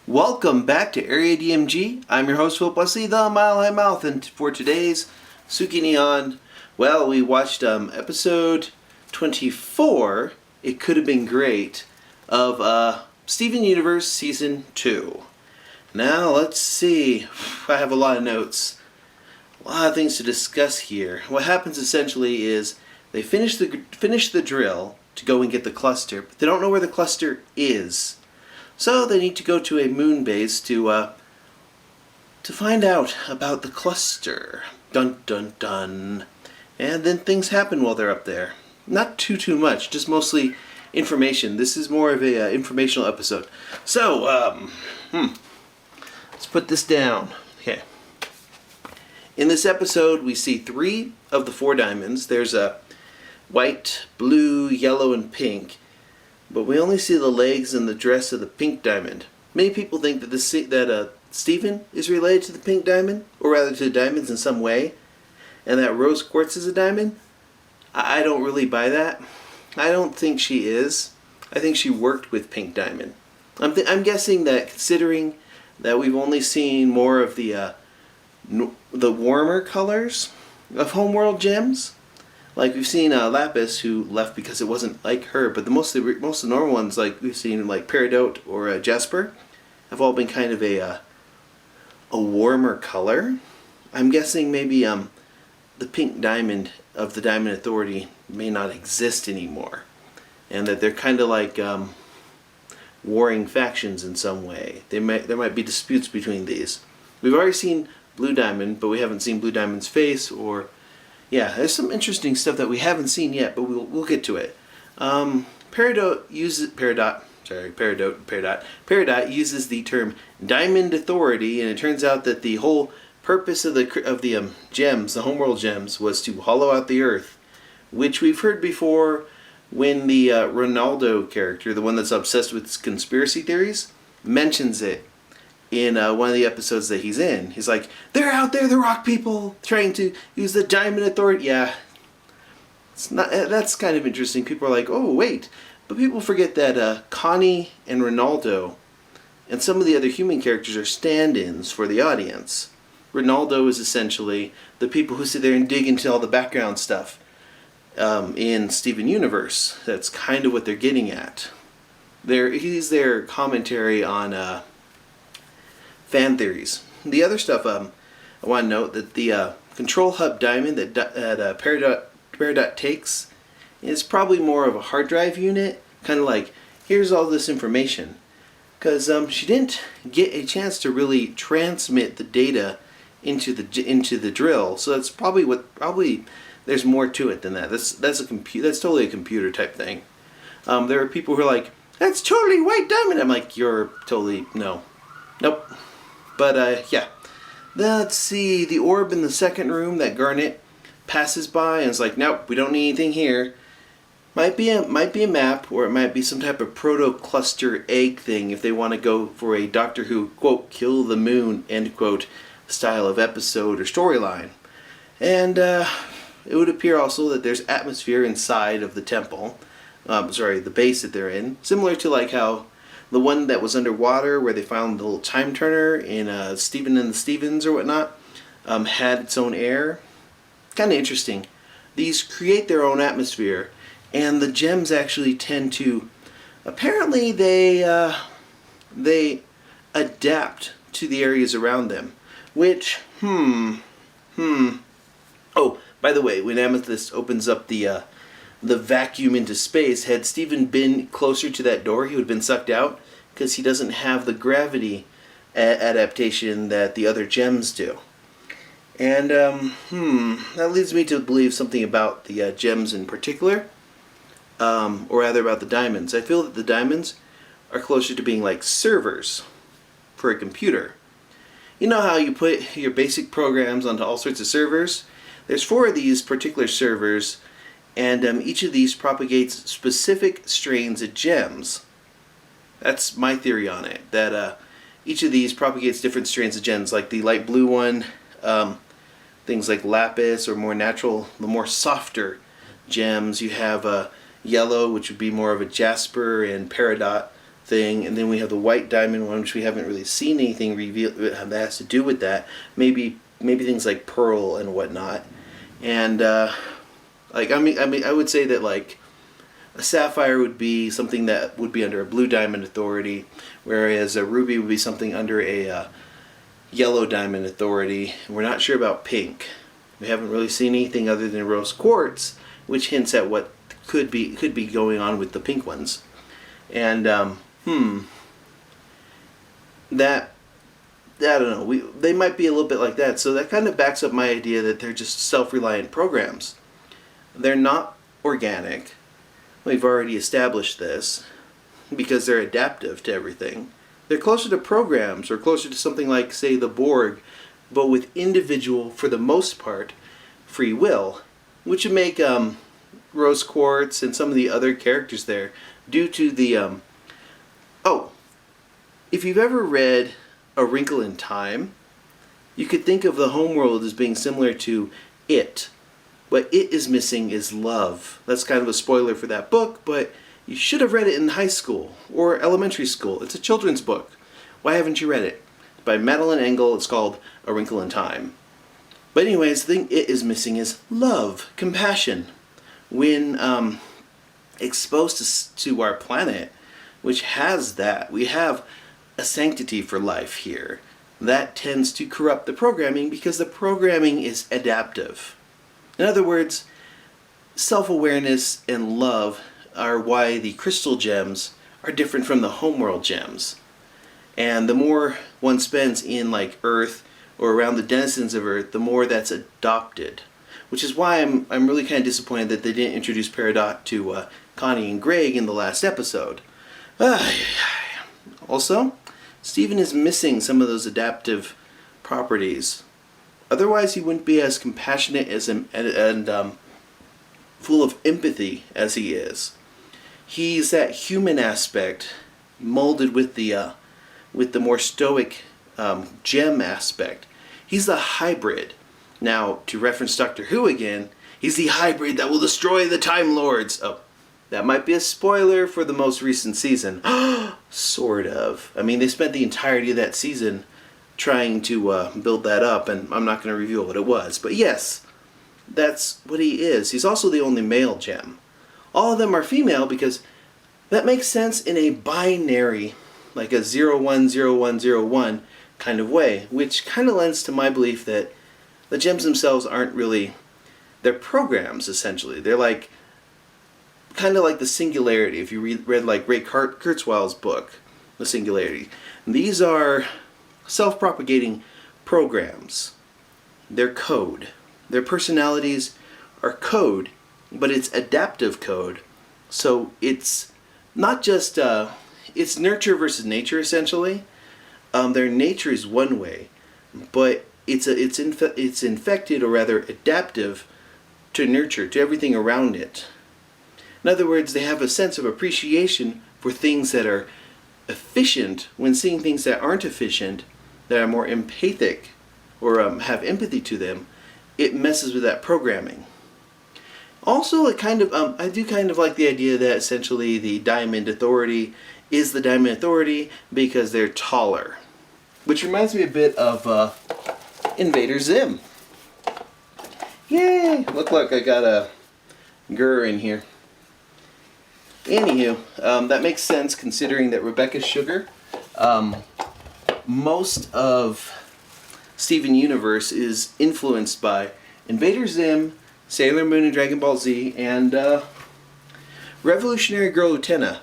Welcome back to Area DMG. I'm your host, Philip Wesley, the Mile High Mouth, and for today's Suki Neon, well, we watched episode 24, It Could Have Been Great, of Steven Universe Season 2. Now, let's see. I have a lot of notes. A lot of things to discuss here. What happens essentially is they finish the drill to go and get the cluster, but they don't know where the cluster is. So they need to go to a moon base to find out about the cluster. Dun dun dun. And then things happen while they're up there. Not too much, just mostly information. This is more of a informational episode. So, let's put this down. Okay. In this episode, we see 3 of the 4 diamonds. There's a white, blue, yellow, and pink. But we only see the legs and the dress of the pink diamond. Many people think that Steven is related to the pink diamond, or rather to the diamonds in some way, and that Rose Quartz is a diamond. I don't really buy that. I don't think she is. I think she worked with pink diamond. I'm guessing that considering that we've only seen more of the warmer colors of Homeworld gems. Like we've seen Lapis, who left because it wasn't like her, but most of the normal ones, like we've seen like Peridot or Jasper, have all been kind of a warmer color. I'm guessing maybe the pink diamond of the Diamond Authority may not exist anymore, and that they're kind of like warring factions in some way. There might be disputes between these. We've already seen Blue Diamond, but we haven't seen Blue Diamond's face or. Yeah, there's some interesting stuff that we haven't seen yet, but we'll get to it. Peridot uses the term Diamond Authority, and it turns out that the whole purpose of the gems, the Homeworld gems, was to hollow out the Earth, which we've heard before when the Ronaldo character, the one that's obsessed with conspiracy theories, mentions it. In one of the episodes that he's in, he's like, "They're out there, the rock people, trying to use the Diamond Authority." Yeah, it's not. That's kind of interesting. People are like, "Oh, wait," but people forget that Connie and Ronaldo, and some of the other human characters are stand-ins for the audience. Ronaldo is essentially the people who sit there and dig into all the background stuff in Steven Universe. That's kind of what they're getting at. He's their commentary on. Fan theories. The other stuff I want to note that the control hub diamond that Peridot takes is probably more of a hard drive unit, kind of like, here's all this information. Because she didn't get a chance to really transmit the data into the drill, so that's probably there's more to it than that. That's totally a computer type thing. There are people who are like, that's totally white diamond. I'm like, you're totally nope. But yeah, let's see, the orb in the second room that Garnet passes by and is like, nope, we don't need anything here. Might be a map, or it might be some type of proto-cluster egg thing if they want to go for a Doctor Who, quote, kill the moon, end quote, style of episode or storyline. And it would appear also that there's atmosphere inside of the temple, the base that they're in, similar to like how the one that was underwater, where they found the little time turner in Steven and the Stevens or whatnot, had its own air. Kind of interesting. These create their own atmosphere, and the gems actually tend to. Apparently, they adapt to the areas around them. Which, Oh, by the way, when Amethyst opens up the vacuum into space, had Steven been closer to that door, he would have been sucked out, because he doesn't have the gravity adaptation that the other gems do. And that leads me to believe something about the gems in particular, or rather about the diamonds. I feel that the diamonds are closer to being like servers for a computer. You know how you put your basic programs onto all sorts of servers? There's 4 of these particular servers, and each of these propagates specific strains of gems. That's my theory on it, that each of these propagates different strains of gems, like the light blue one, things like Lapis, or more natural, the more softer gems. You have yellow, which would be more of a Jasper and Peridot thing, and then we have the white diamond one, which we haven't really seen anything revealed that has to do with that. Maybe things like pearl and whatnot. And I would say that like a sapphire would be something that would be under a blue diamond authority, whereas a ruby would be something under a yellow diamond authority. We're not sure about pink. We haven't really seen anything other than rose quartz, which hints at what could be going on with the pink ones. And that I don't know. They might be a little bit like that. So that kind of backs up my idea that they're just self-reliant programs. They're not organic. We've already established this because they're adaptive to everything. They're closer to programs, or closer to something like, say, the Borg, but with individual, for the most part, free will, which would make Rose Quartz and some of the other characters there due to the if you've ever read A Wrinkle in Time, you could think of the homeworld as being similar to It. What it is missing is love. That's kind of a spoiler for that book, but you should have read it in high school or elementary school. It's a children's book. Why haven't you read it? By Madeline Engel. It's called A Wrinkle in Time. But anyways, the thing it is missing is love, compassion. When exposed to our planet, which has that, we have a sanctity for life here. That tends to corrupt the programming because the programming is adaptive. In other words, self-awareness and love are why the crystal gems are different from the homeworld gems. And the more one spends in like Earth or around the denizens of Earth, the more that's adopted. Which is why I'm really kind of disappointed that they didn't introduce Peridot to Connie and Greg in the last episode. Also, Steven is missing some of those adaptive properties. Otherwise, he wouldn't be as compassionate and full of empathy as he is. He's that human aspect molded with the more stoic gem aspect. He's the hybrid. Now, to reference Doctor Who again, he's the hybrid that will destroy the Time Lords. Oh, that might be a spoiler for the most recent season. Sort of. I mean, they spent the entirety of that season trying to build that up, and I'm not going to reveal what it was. But yes, that's what he is. He's also the only male gem. All of them are female because that makes sense in a binary, like a 010101 kind of way, which kind of lends to my belief that the gems themselves aren't really, they're programs essentially. They're like, kind of like the Singularity, if you read like Ray Kurzweil's book, The Singularity. And these are self-propagating programs. They're code. Their personalities are code, but it's adaptive code. So it's not just, it's nurture versus nature essentially. Their nature is one way, but it's infected, or rather adaptive to nurture, to everything around it. In other words, they have a sense of appreciation for things that are efficient when seeing things that aren't efficient, that are more empathic or have empathy to them. It messes with that programming. Also, it kind of I do kind of like the idea that essentially the Diamond Authority is the Diamond Authority because they're taller, which reminds me a bit of Invader Zim. Yay! Look, I got a Gur in here. Anywho, that makes sense considering that Rebecca Sugar, most of Steven Universe is influenced by Invader Zim, Sailor Moon and Dragon Ball Z, and Revolutionary Girl Utena.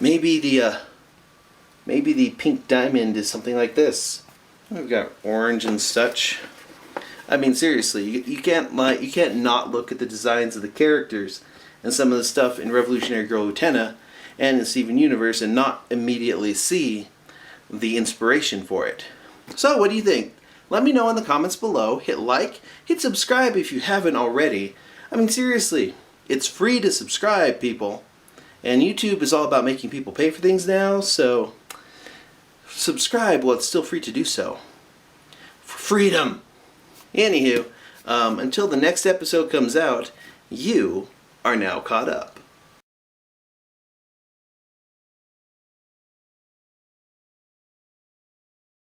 Maybe the pink diamond is something like this. We've got orange and such. I mean, seriously, you can't not look at the designs of the characters and some of the stuff in Revolutionary Girl Utena and in Steven Universe and not immediately see the inspiration for it. So, what do you think? Let me know in the comments below. Hit like, hit subscribe if you haven't already. I mean, seriously, it's free to subscribe, people. And YouTube is all about making people pay for things now, so subscribe while it's still free to do so. For freedom! Anywho, until the next episode comes out, you are now caught up.